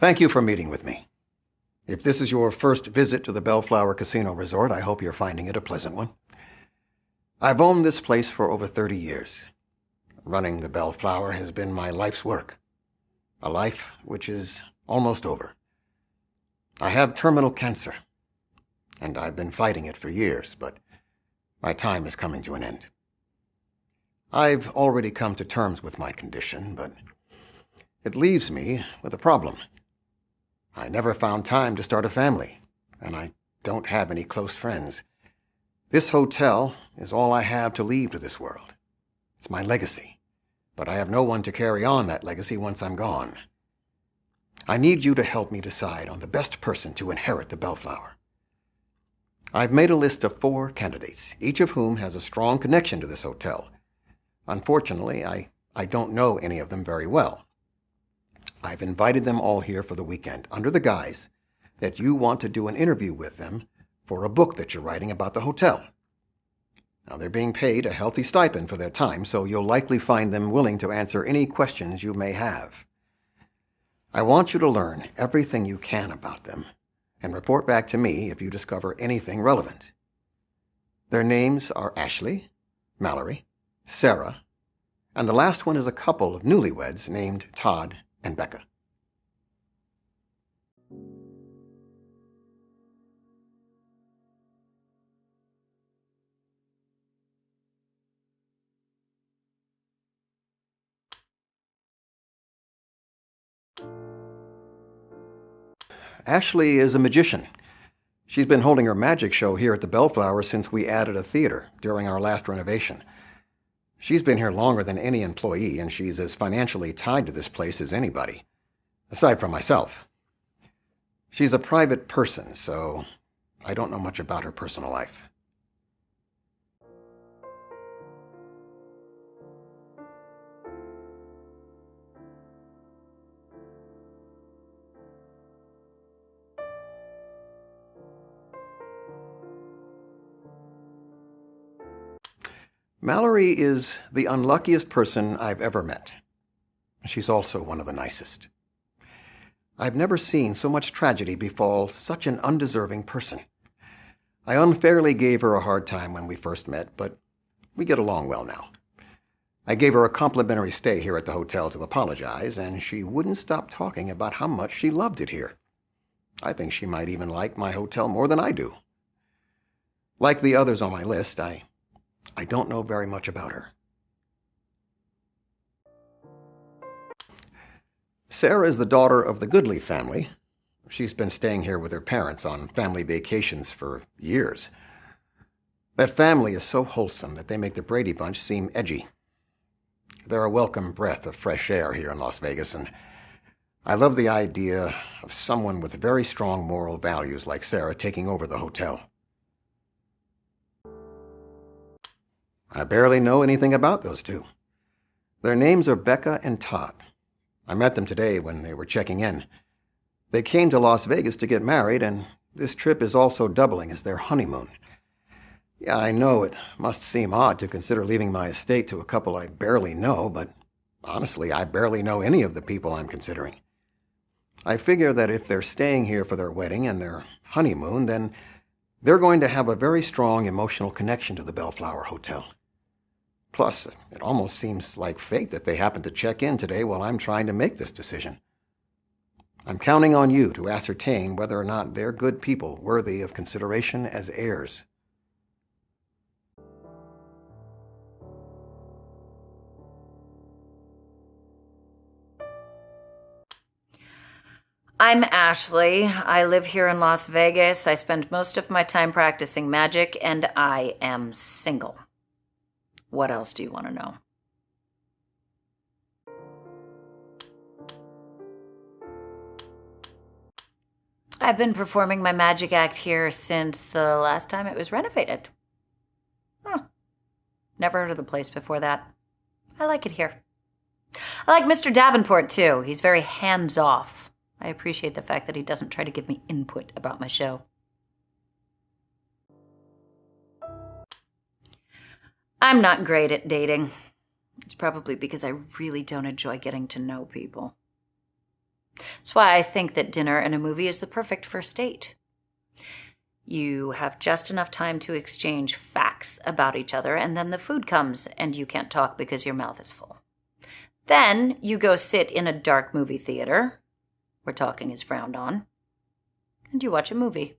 Thank you for meeting with me. If this is your first visit to the Bellflower Casino Resort, I hope you're finding it a pleasant one. I've owned this place for over 30 years. Running the Bellflower has been my life's work. A life which is almost over. I have terminal cancer, and I've been fighting it for years, but my time is coming to an end. I've already come to terms with my condition, but it leaves me with a problem. I never found time to start a family, and I don't have any close friends. This hotel is all I have to leave to this world. It's my legacy, but I have no one to carry on that legacy once I'm gone. I need you to help me decide on the best person to inherit the Bellflower. I've made a list of 4 candidates, each of whom has a strong connection to this hotel. Unfortunately, I don't know any of them very well. I've invited them all here for the weekend, under the guise that you want to do an interview with them for a book that you're writing about the hotel. Now, they're being paid a healthy stipend for their time, so you'll likely find them willing to answer any questions you may have. I want you to learn everything you can about them and report back to me if you discover anything relevant. Their names are Ashley, Mallory, Sarah, and the last one is a couple of newlyweds named Todd and Becca. Ashley is a magician. She's been holding her magic show here at the Bellflower since we added a theater during our last renovation. She's been here longer than any employee, and she's as financially tied to this place as anybody, aside from myself. She's a private person, so I don't know much about her personal life. Mallory is the unluckiest person I've ever met. She's also one of the nicest. I've never seen so much tragedy befall such an undeserving person. I unfairly gave her a hard time when we first met, but we get along well now. I gave her a complimentary stay here at the hotel to apologize, and she wouldn't stop talking about how much she loved it here. I think she might even like my hotel more than I do. Like the others on my list, I don't know very much about her. Sarah is the daughter of the Goodley family. She's been staying here with her parents on family vacations for years. That family is so wholesome that they make the Brady Bunch seem edgy. They're a welcome breath of fresh air here in Las Vegas, and I love the idea of someone with very strong moral values like Sarah taking over the hotel. I barely know anything about those two. Their names are Becca and Todd. I met them today when they were checking in. They came to Las Vegas to get married, and this trip is also doubling as their honeymoon. Yeah, I know it must seem odd to consider leaving my estate to a couple I barely know, but honestly, I barely know any of the people I'm considering. I figure that if they're staying here for their wedding and their honeymoon, then they're going to have a very strong emotional connection to the Bellflower Hotel. Plus, it almost seems like fate that they happened to check in today while I'm trying to make this decision. I'm counting on you to ascertain whether or not they're good people worthy of consideration as heirs. I'm Ashley. I live here in Las Vegas. I spend most of my time practicing magic, and I am single. What else do you want to know? I've been performing my magic act here since the last time it was renovated. Huh. Never heard of the place before that. I like it here. I like Mr. Davenport, too. He's very hands-off. I appreciate the fact that he doesn't try to give me input about my show. I'm not great at dating. It's probably because I really don't enjoy getting to know people. That's why I think that dinner and a movie is the perfect first date. You have just enough time to exchange facts about each other, and then the food comes and you can't talk because your mouth is full. Then you go sit in a dark movie theater, where talking is frowned on, and you watch a movie.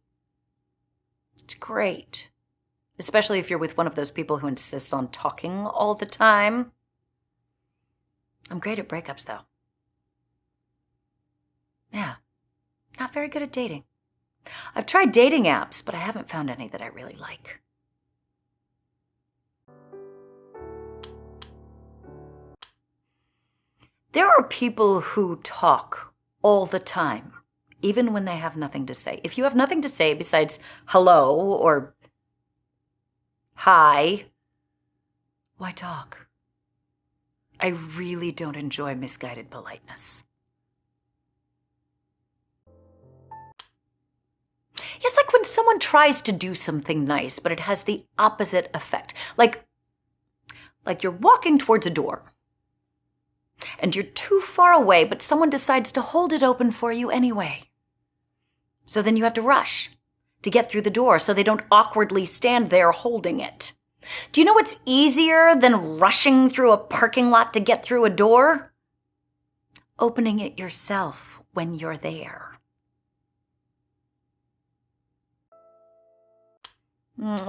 It's great, especially if you're with one of those people who insists on talking all the time. I'm great at breakups, though. Yeah, not very good at dating. I've tried dating apps, but I haven't found any that I really like. There are people who talk all the time, even when they have nothing to say. If you have nothing to say besides hello or hi, why talk? I really don't enjoy misguided politeness. It's like when someone tries to do something nice, but it has the opposite effect. Like you're walking towards a door, and you're too far away, but someone decides to hold it open for you anyway. So then you have to rush to get through the door so they don't awkwardly stand there holding it. Do you know what's easier than rushing through a parking lot to get through a door? Opening it yourself when you're there.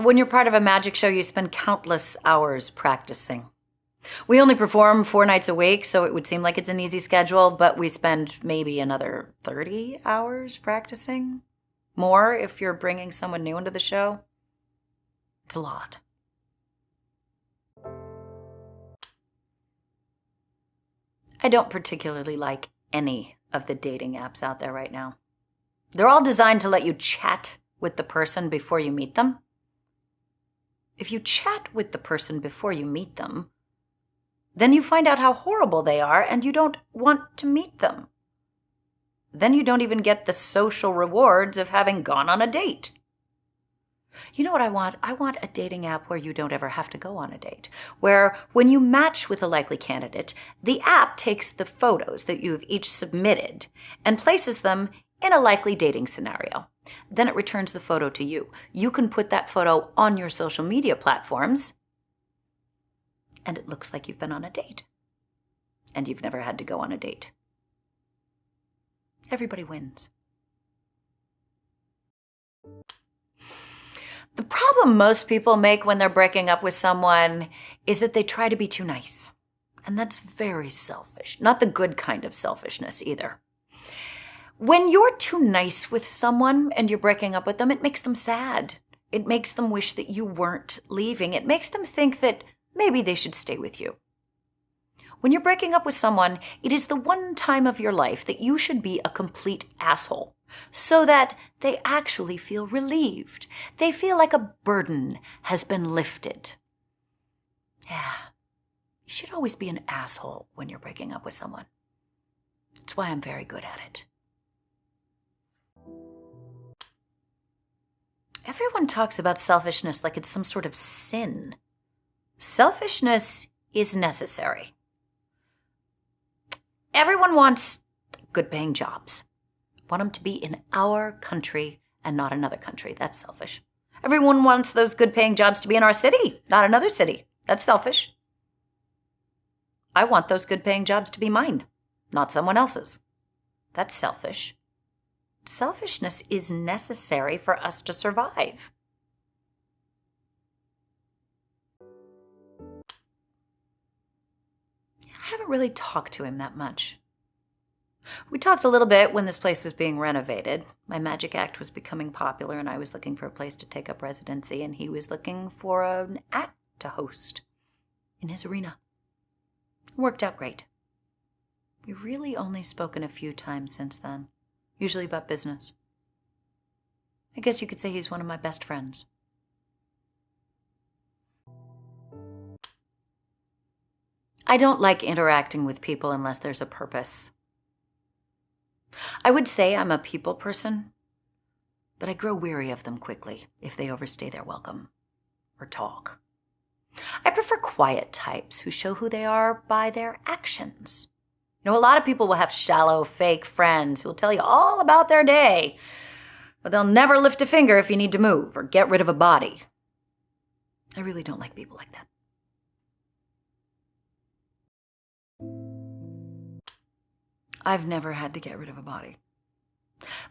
When you're part of a magic show, you spend countless hours practicing. We only perform 4 nights a week, so it would seem like it's an easy schedule, but we spend maybe another 30 hours practicing. More if you're bringing someone new into the show. It's a lot. I don't particularly like any of the dating apps out there right now. They're all designed to let you chat with the person before you meet them. If you chat with the person before you meet them, then you find out how horrible they are and you don't want to meet them. Then you don't even get the social rewards of having gone on a date. You know what I want? I want a dating app where you don't ever have to go on a date. Where when you match with a likely candidate, the app takes the photos that you have each submitted and places them in a likely dating scenario. Then it returns the photo to you. You can put that photo on your social media platforms, and it looks like you've been on a date. And you've never had to go on a date. Everybody wins. The problem most people make when they're breaking up with someone is that they try to be too nice. And that's very selfish. Not the good kind of selfishness either. When you're too nice with someone and you're breaking up with them, it makes them sad. It makes them wish that you weren't leaving. It makes them think that maybe they should stay with you. When you're breaking up with someone, it is the one time of your life that you should be a complete asshole so that they actually feel relieved. They feel like a burden has been lifted. Yeah, you should always be an asshole when you're breaking up with someone. That's why I'm very good at it. Everyone talks about selfishness like it's some sort of sin. Selfishness is necessary. Everyone wants good-paying jobs. Want them to be in our country and not another country. That's selfish. Everyone wants those good-paying jobs to be in our city, not another city. That's selfish. I want those good-paying jobs to be mine, not someone else's. That's selfish. Selfishness is necessary for us to survive. I haven't really talked to him that much. We talked a little bit when this place was being renovated. My magic act was becoming popular and I was looking for a place to take up residency, and he was looking for an act to host in his arena. It worked out great. We've really only spoken a few times since then. Usually about business. I guess you could say he's one of my best friends. I don't like interacting with people unless there's a purpose. I would say I'm a people person, but I grow weary of them quickly if they overstay their welcome or talk. I prefer quiet types who show who they are by their actions A lot of people will have shallow, fake friends who will tell you all about their day, but they'll never lift a finger if you need to move or get rid of a body. I really don't like people like that. I've never had to get rid of a body.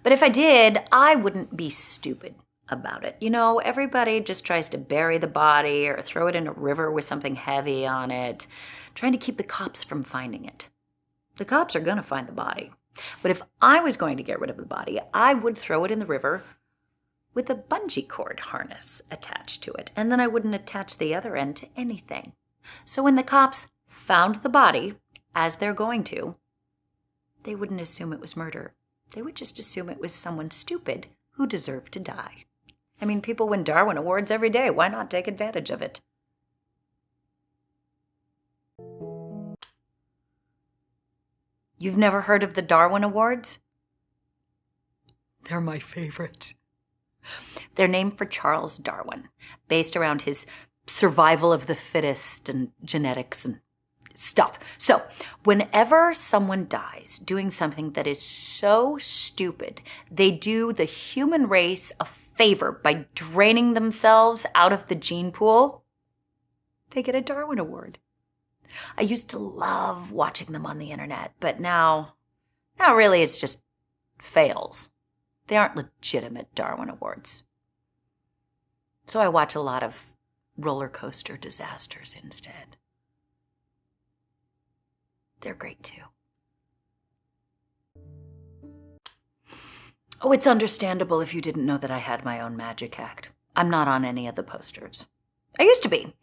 But if I did, I wouldn't be stupid about it. Everybody just tries to bury the body or throw it in a river with something heavy on it, trying to keep the cops from finding it. The cops are going to find the body. But if I was going to get rid of the body, I would throw it in the river with a bungee cord harness attached to it, and then I wouldn't attach the other end to anything. So when the cops found the body, as they're going to, they wouldn't assume it was murder. They would just assume it was someone stupid who deserved to die. I mean, people win Darwin Awards every day. Why not take advantage of it? You've never heard of the Darwin Awards? They're my favorite. They're named for Charles Darwin, based around his survival of the fittest and genetics and stuff. So, whenever someone dies doing something that is so stupid, they do the human race a favor by draining themselves out of the gene pool, they get a Darwin Award. I used to love watching them on the internet, but now really it's just fails. They aren't legitimate Darwin Awards. So I watch a lot of roller coaster disasters instead. They're great too. Oh, it's understandable if you didn't know that I had my own magic act. I'm not on any of the posters. I used to be,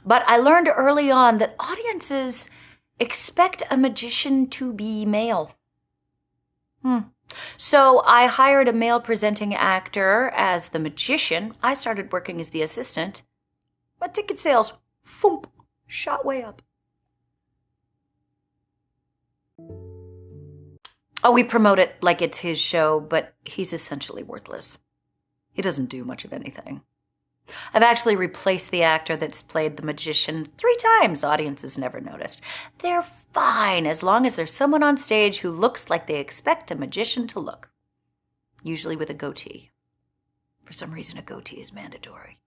but I learned early on that audiences expect a magician to be male. So I hired a male presenting actor as the magician. I started working as the assistant. My ticket sales, foomp, shot way up. Oh, we promote it like it's his show, but he's essentially worthless. He doesn't do much of anything. I've actually replaced the actor that's played the magician 3 times. Audiences never noticed. They're fine as long as there's someone on stage who looks like they expect a magician to look. Usually with a goatee. For some reason, a goatee is mandatory.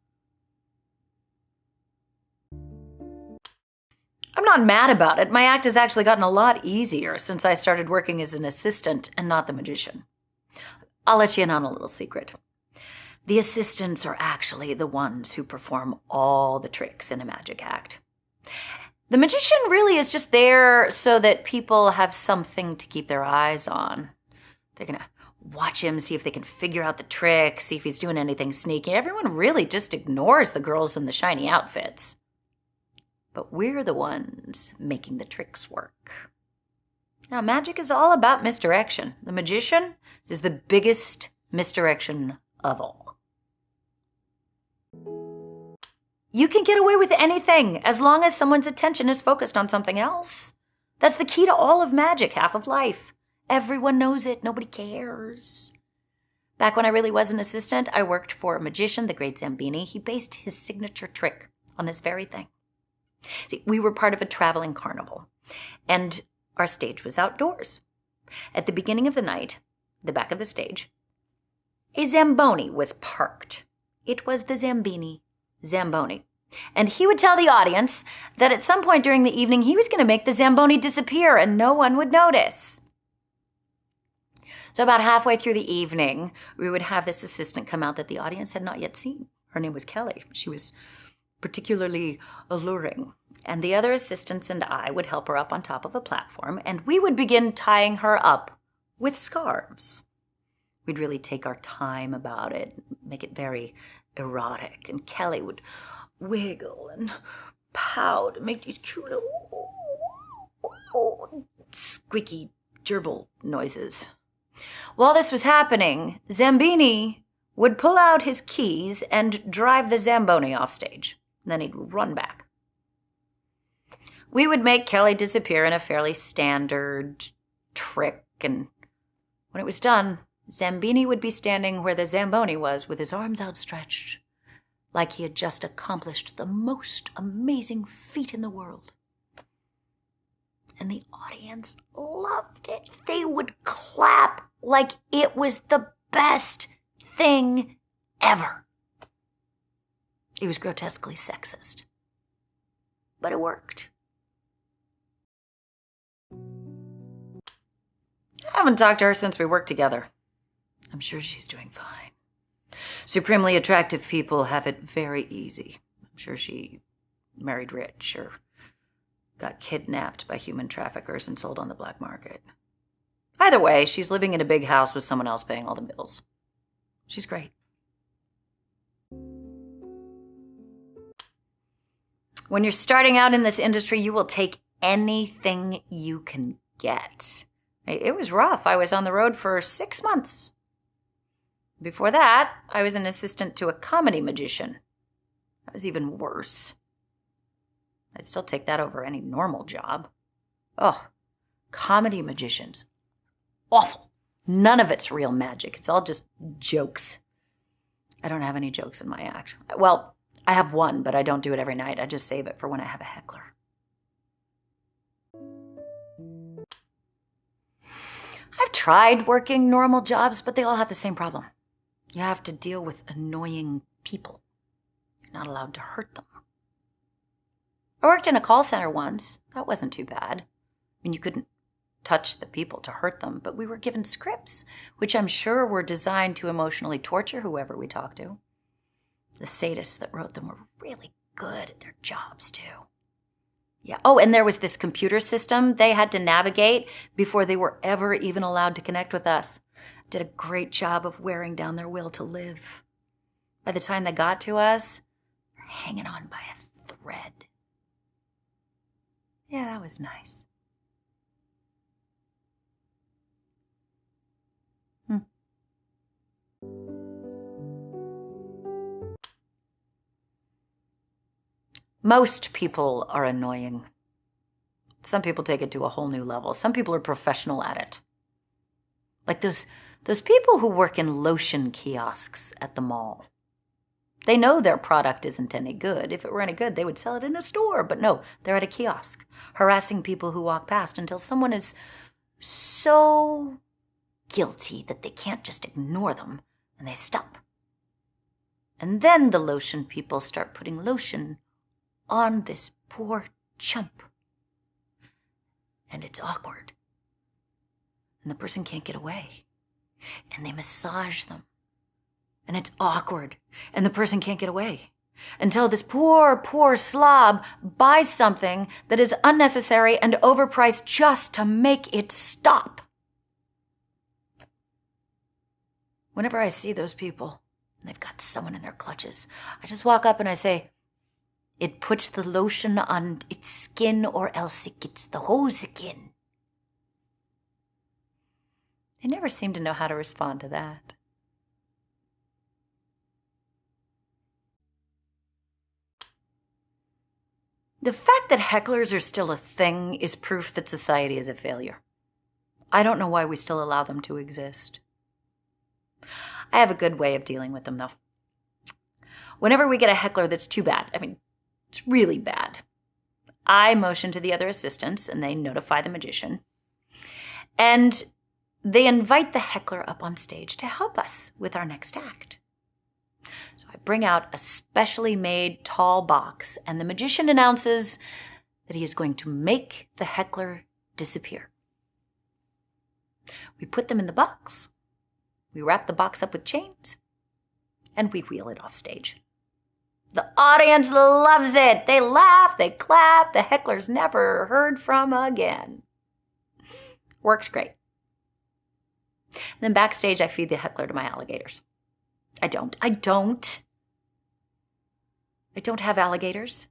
I'm not mad about it. My act has actually gotten a lot easier since I started working as an assistant and not the magician. I'll let you in on a little secret. The assistants are actually the ones who perform all the tricks in a magic act. The magician really is just there so that people have something to keep their eyes on. They're going to watch him, see if they can figure out the trick, see if he's doing anything sneaky. Everyone really just ignores the girls in the shiny outfits. But we're the ones making the tricks work. Now, magic is all about misdirection. The magician is the biggest misdirection of all. You can get away with anything as long as someone's attention is focused on something else. That's the key to all of magic, half of life. Everyone knows it. Nobody cares. Back when I really was an assistant, I worked for a magician, the great Zambini. He based his signature trick on this very thing. See, we were part of a traveling carnival, and our stage was outdoors. At the beginning of the night, the back of the stage, a Zamboni was parked. It was the Zambini Zamboni. And he would tell the audience that at some point during the evening, he was going to make the Zamboni disappear and no one would notice. So about halfway through the evening, we would have this assistant come out that the audience had not yet seen. Her name was Kelly. She was particularly alluring. And the other assistants and I would help her up on top of a platform, and we would begin tying her up with scarves. We'd really take our time about it, make it very erotic, and Kelly would wiggle and pout and make these cute little squeaky gerbil noises. While this was happening, Zambini would pull out his keys and drive the Zamboni off stage. Then he'd run back. We would make Kelly disappear in a fairly standard trick, and when it was done, Zambini would be standing where the Zamboni was with his arms outstretched, like he had just accomplished the most amazing feat in the world. And the audience loved it. They would clap like it was the best thing ever. It was grotesquely sexist. But it worked. I haven't talked to her since we worked together. I'm sure she's doing fine. Supremely attractive people have it very easy. I'm sure she married rich or got kidnapped by human traffickers and sold on the black market. Either way, she's living in a big house with someone else paying all the bills. She's great. When you're starting out in this industry, you will take anything you can get. It was rough. I was on the road for 6 months. Before that, I was an assistant to a comedy magician. That was even worse. I'd still take that over any normal job. Oh, comedy magicians. Awful. None of it's real magic. It's all just jokes. I don't have any jokes in my act. Well, I have one, but I don't do it every night. I just save it for when I have a heckler. I've tried working normal jobs, but they all have the same problem. You have to deal with annoying people. You're not allowed to hurt them. I worked in a call center once. That wasn't too bad. I mean, you couldn't touch the people to hurt them, but we were given scripts, which I'm sure were designed to emotionally torture whoever we talked to. The sadists that wrote them were really good at their jobs, too. Yeah. Oh, and there was this computer system they had to navigate before they were ever even allowed to connect with us. Did a great job of wearing down their will to live. By the time they got to us, they're hanging on by a thread. Yeah, that was nice. Most people are annoying. Some people take it to a whole new level. Some people are professional at it. Like those people who work in lotion kiosks at the mall. They know their product isn't any good. If it were any good, they would sell it in a store. But no, they're at a kiosk, harassing people who walk past until someone is so guilty that they can't just ignore them, and they stop. And then the lotion people start putting lotion on this poor chump. And it's awkward. And the person can't get away. And they massage them. And it's awkward. And the person can't get away. Until this poor slob buys something that is unnecessary and overpriced just to make it stop. Whenever I see those people, and they've got someone in their clutches, I just walk up and I say, it puts the lotion on its skin or else it gets the hose again. They never seem to know how to respond to that. The fact that hecklers are still a thing is proof that society is a failure. I don't know why we still allow them to exist. I have a good way of dealing with them, though. Whenever we get a heckler that's too bad, it's really bad, I motion to the other assistants and they notify the magician. And they invite the heckler up on stage to help us with our next act. So I bring out a specially made tall box and the magician announces that he is going to make the heckler disappear. We put them in the box. We wrap the box up with chains and we wheel it off stage. The audience loves it. They laugh, they clap. The heckler's never heard from again. Works great. And then backstage, I feed the heckler to my alligators. I don't have alligators.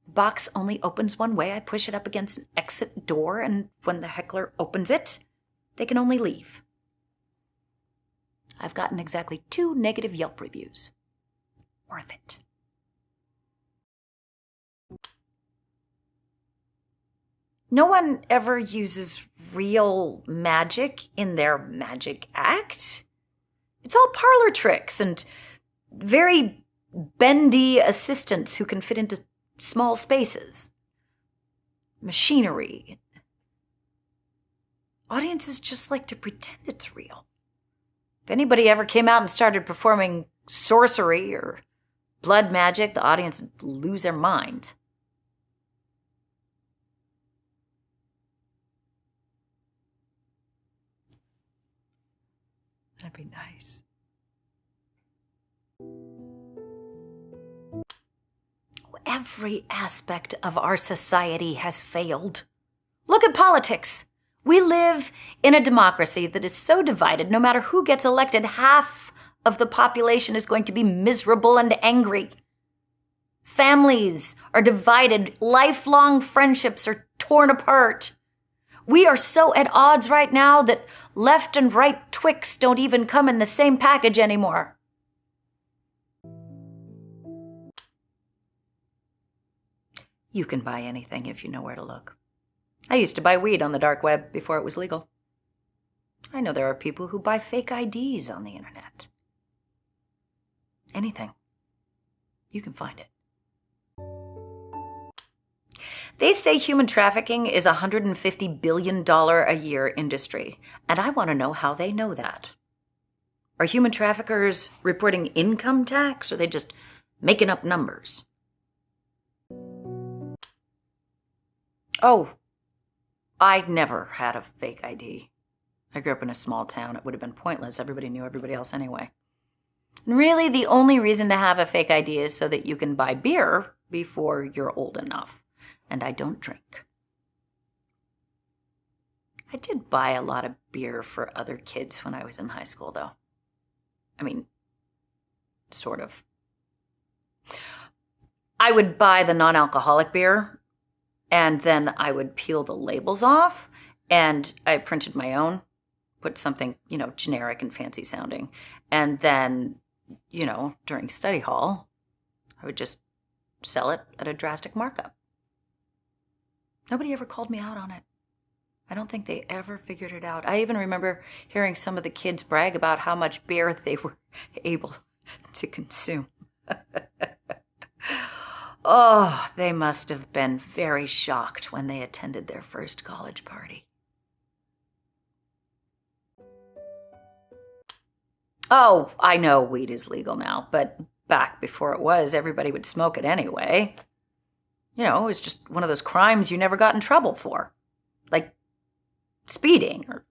The box only opens one way. I push it up against an exit door, and when the heckler opens it, they can only leave. I've gotten exactly 2 negative Yelp reviews. Worth it. No one ever uses real magic in their magic act. It's all parlor tricks and very bendy assistants who can fit into small spaces. machinery. Audiences just like to pretend it's real. If anybody ever came out and started performing sorcery or blood magic, the audience would lose their minds. That'd be nice. Every aspect of our society has failed. Look at politics. We live in a democracy that is so divided, no matter who gets elected, half of the population is going to be miserable and angry. Families are divided. Lifelong friendships are torn apart. We are so at odds right now that left and right Twix don't even come in the same package anymore. You can buy anything if you know where to look. I used to buy weed on the dark web before it was legal. I know there are people who buy fake IDs on the internet. Anything. You can find it. They say human trafficking is a $150 billion a year industry, and I want to know how they know that. Are human traffickers reporting income tax, or are they just making up numbers? Oh, I never had a fake ID. I grew up in a small town. It would have been pointless. Everybody knew everybody else anyway. And really, the only reason to have a fake ID is so that you can buy beer before you're old enough. And I don't drink. I did buy a lot of beer for other kids when I was in high school, though. I mean, sort of. I would buy the non-alcoholic beer, and then I would peel the labels off, and I printed my own, put something, generic and fancy sounding. And then, during study hall, I would just sell it at a drastic markup. Nobody ever called me out on it. I don't think they ever figured it out. I even remember hearing some of the kids brag about how much beer they were able to consume. Oh, they must have been very shocked when they attended their first college party. Oh, I know weed is legal now, but back before it was, everybody would smoke it anyway. It was just one of those crimes you never got in trouble for. Like speeding or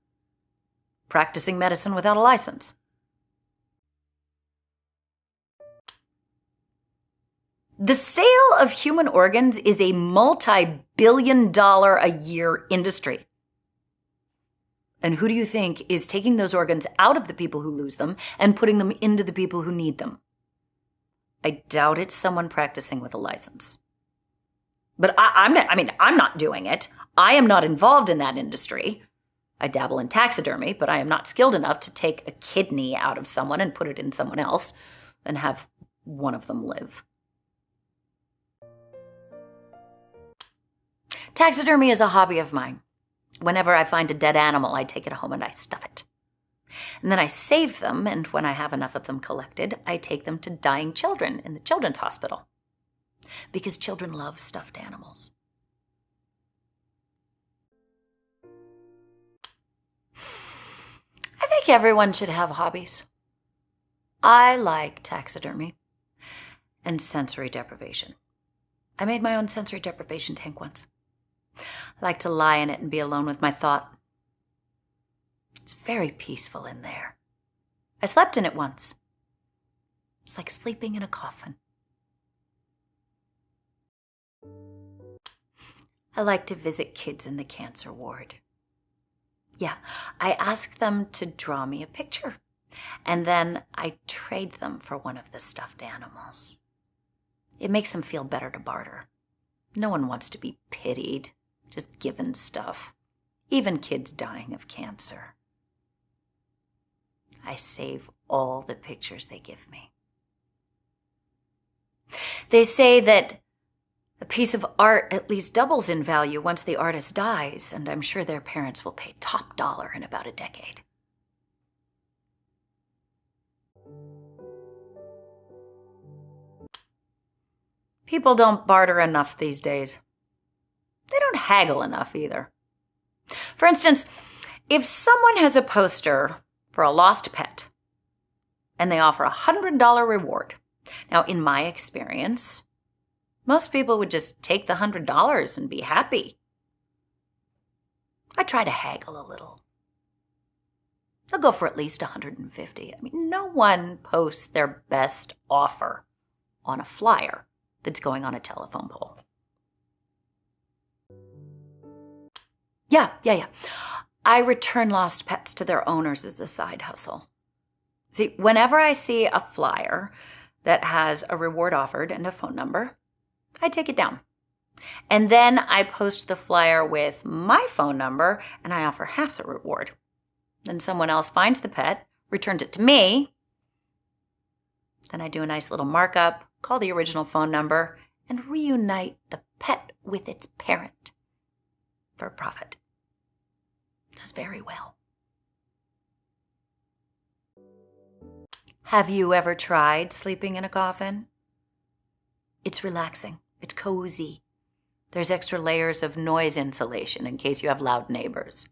practicing medicine without a license. The sale of human organs is a multi-billion-dollar a year industry. And who do you think is taking those organs out of the people who lose them and putting them into the people who need them? I doubt it's someone practicing with a license. But I'm not doing it. I am not involved in that industry. I dabble in taxidermy, but I am not skilled enough to take a kidney out of someone and put it in someone else and have one of them live. Taxidermy is a hobby of mine. Whenever I find a dead animal, I take it home and I stuff it. And then I save them, and when I have enough of them collected, I take them to dying children in the children's hospital. Because children love stuffed animals. I think everyone should have hobbies. I like taxidermy and sensory deprivation. I made my own sensory deprivation tank once. I like to lie in it and be alone with my thought. It's very peaceful in there. I slept in it once. It's like sleeping in a coffin. I like to visit kids in the cancer ward. Yeah, I ask them to draw me a picture, and then I trade them for one of the stuffed animals. It makes them feel better to barter. No one wants to be pitied, just given stuff. Even kids dying of cancer. I save all the pictures they give me. They say that a piece of art at least doubles in value once the artist dies, and I'm sure their parents will pay top dollar in about a decade. People don't barter enough these days. They don't haggle enough either. For instance, if someone has a poster for a lost pet and they offer a $100 reward, now in my experience, most people would just take the $100 and be happy. I try to haggle a little. They'll go for at least $150. I mean, no one posts their best offer on a flyer that's going on a telephone pole. Yeah. I return lost pets to their owners as a side hustle. See, whenever I see a flyer that has a reward offered and a phone number, I take it down. And then I post the flyer with my phone number and I offer half the reward. Then someone else finds the pet, returns it to me. Then I do a nice little markup, call the original phone number, and reunite the pet with its parent for a profit. Does very well. Have you ever tried sleeping in a coffin? It's relaxing. It's cozy. There's extra layers of noise insulation in case you have loud neighbors.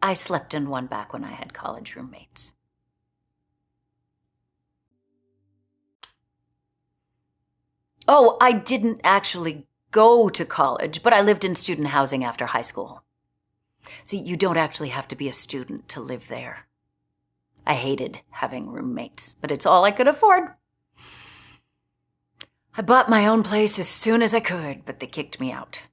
I slept in one back when I had college roommates. Oh, I didn't actually go to college, but I lived in student housing after high school. See, you don't actually have to be a student to live there. I hated having roommates, but it's all I could afford. I bought my own place as soon as I could, but they kicked me out.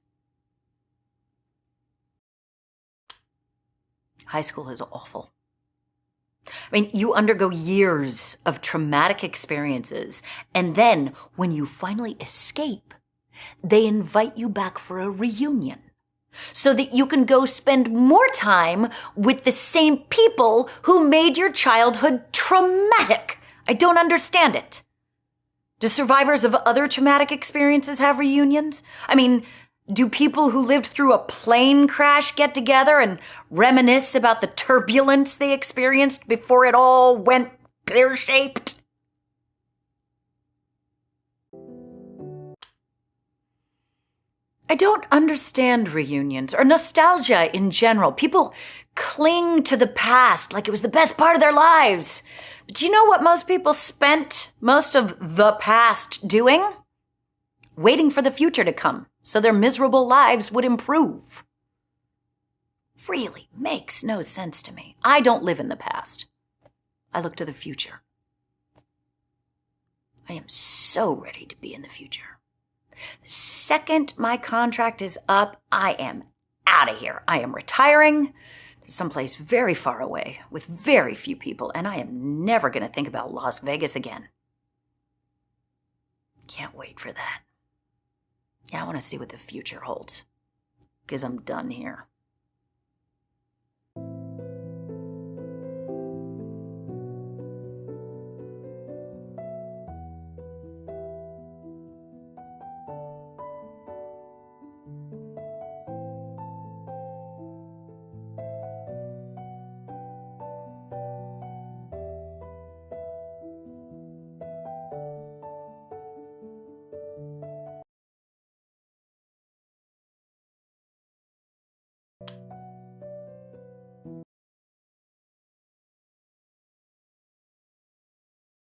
High school is awful. I mean, you undergo years of traumatic experiences, and then when you finally escape, they invite you back for a reunion so that you can go spend more time with the same people who made your childhood traumatic. I don't understand it. Do survivors of other traumatic experiences have reunions? I mean, do people who lived through a plane crash get together and reminisce about the turbulence they experienced before it all went pear-shaped? I don't understand reunions or nostalgia in general. People cling to the past like it was the best part of their lives. But do you know what most people spent most of the past doing? Waiting for the future to come so their miserable lives would improve. Really makes no sense to me. I don't live in the past. I look to the future. I am so ready to be in the future. The second my contract is up, I am out of here. I am retiring to someplace very far away with very few people, and I am never going to think about Las Vegas again. Can't wait for that. Yeah, I want to see what the future holds, because I'm done here.